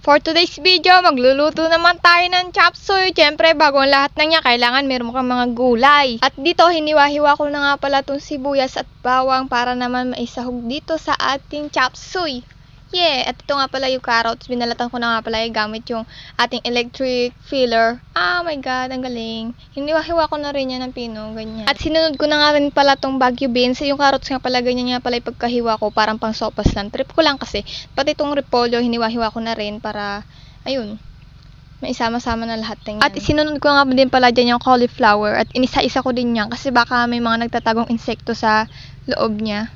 For today's video, magluluto naman tayo ng chop suey. Siyempre, bago ang lahat ng niya, kailangan meron kang mga gulay. At dito, hiniwa-hiwa ko na nga pala itong sibuyas at bawang para naman maisahog dito sa ating chop suey. Yeah! At ito nga pala yung carrots. Binalatan ko na nga pala gamit yung ating electric filler. Oh my god, ang galing. Hiniwa-hiwa ko na rin yan ng pino, ganyan. At sinunod ko na nga rin pala itong Baguio beans. Yung carrots nga pala, ganyan nga pala yung pagkahiwa ko. Parang pang sopas lang. Trip ko lang kasi. Pati itong repolyo, hiniwa-hiwa ko na rin para, ayun, maisama-sama na lahat ng yan. At sinunod ko nga din pala dyan yung cauliflower. At inisa-isa ko din yan kasi baka may mga nagtatagong insekto sa loob niya.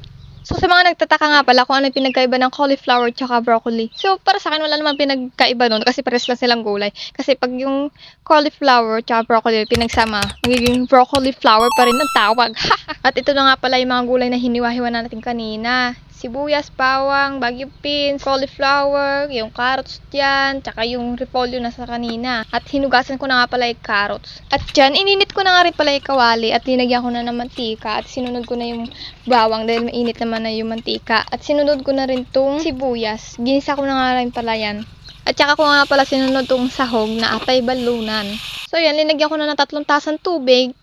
So, sa mga nagtataka nga pala kung ano yung pinagkaiba ng cauliflower tsaka broccoli. So, para sa akin, wala namang pinagkaiba nun kasi pares lang silang gulay. Kasi pag yung cauliflower tsaka broccoli pinagsama, magiging broccoli flower pa rin ang tawag. At ito na nga pala yung mga gulay na hiniwa-hiwa natin kanina. Sibuyas, bawang, Baguio beans, cauliflower, yung carrots dyan, tsaka yung repolyo na sa kanina. At hinugasan ko na nga pala yung carrots. At dyan, ininit ko na nga rin pala yung kawali at linagyan ko na ng mantika at sinunod ko na yung bawang dahil mainit naman na yung mantika. At sinunod ko na rin tong sibuyas. Ginisa ko na nga rin pala yan. At saka ko nga pala sinunod tong sahog na atay balunan. So yan, linagyan ko na ng 3 tasang tubig.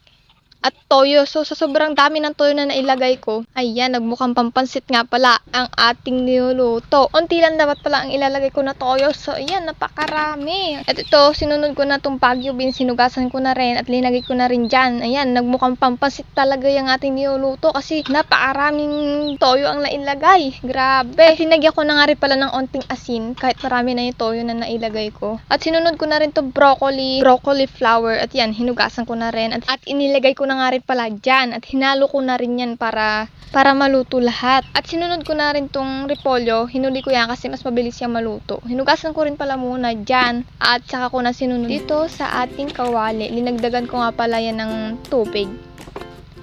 At toyo. So, sa sobrang dami ng toyo na nailagay ko, ayan, nagmukhang pampansit nga pala ang ating niluluto. Unti lang dapat pala ang ilalagay ko na toyo. So, ayan, napakarami. At ito, sinunod ko na itong Baguio beans, sinugasan ko na rin at linagay ko na rin dyan. Ayan, nagmukhang pampansit talaga yung ating niluluto kasi napakaraming toyo ang nailagay. Grabe. At linagyan ko na nga rin pala ng onting asin kahit marami na yung toyo na nailagay ko. At sinunod ko na rin itong broccoli flower. At yan, hinugasan ko na rin. At inilagay ko na nga rin pala dyan at hinalo ko na rin yan para maluto lahat. At sinunod ko na rin tong repolyo, hinuli ko yan kasi mas mabilis siyang maluto. Hinugasan ko rin pala muna dyan at saka ko na sinunod dito sa ating kawali. Linagdagan ko nga pala yan ng tubig.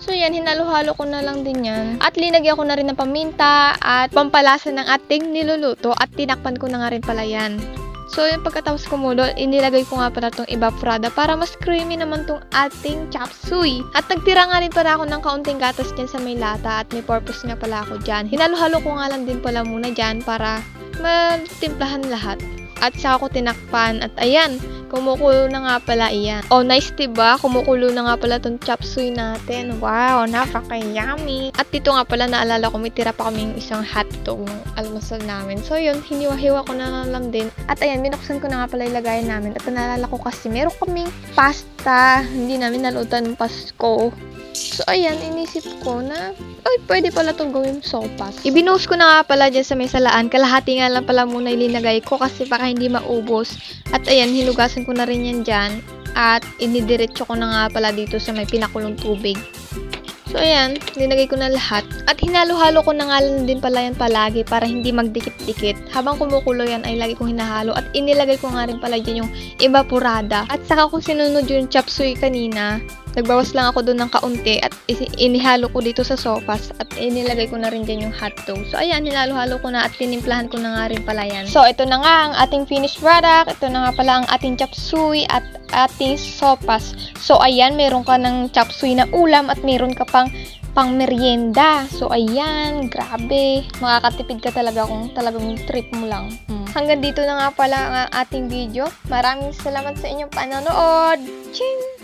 So yan, hinalo-halo ko na lang din yan. At linagyan ko na rin ng paminta at pampalasa ng ating niluluto at tinakpan ko na nga rin pala yan. So, yung pagkatapos kumulo, inilagay ko nga pala itong evaporada para mas creamy naman itong ating chop suey. At nagtira nga rin pala ako ng kaunting gatas dyan sa may lata at may purpose nga pala ako dyan. Hinalo-halo ko nga lang din pala muna dyan para matimplahan lahat. At saka ko tinakpan at ayan, kumukulo na nga pala iyan. Oh, nice diba? Kumukulo na nga pala itong chop suey natin. Wow, napaka-yummy. At dito nga pala naalala ko, may tira pa kaming isang hotdog ng almusal namin. So yun, hiniwa-hiwa ko na lang din. At ayan, binuksan ko na nga pala yung lagayan namin. At naalala ko kasi meron kaming pasta. Hindi namin nalutan ng Pasko. So, ayan, inisip ko na, ay, pwede pala itong gawin sopas. Ibinuhos ko na nga pala dyan sa may salaan. Kalahati nga lang pala muna ilinagay ko kasi baka hindi maubos. At ayan, hinugasan ko na rin yan dyan. At inidiretso ko na nga pala dito sa may pinakulong tubig. So, ayan, linagay ko na lahat. At hinalo-halo ko na nga lang din pala yan palagi para hindi magdikit-dikit. Habang kumukulo yan ay lagi kong hinahalo. At inilagay ko nga rin pala dyan yung evaporada. At saka ko sinunod yung chop suey kanina. Nagbawas lang ako doon ng kaunti at inihalo ko dito sa sopas at inilagay ko na rin dyan yung hotdog. So, ayan, hinalo-halo ko na at tinimplahan ko na nga rin pala yan. So, ito na nga ang ating finished product. Ito na nga pala ang ating chop suey at ating sopas. So, ayan, meron ka ng chop suey na ulam at meron ka pang merienda. So, ayan, grabe. Makakatipid ka talaga kung talagang trip mo lang. Hanggang dito na nga pala ang ating video. Maraming salamat sa inyong panonood. Ching!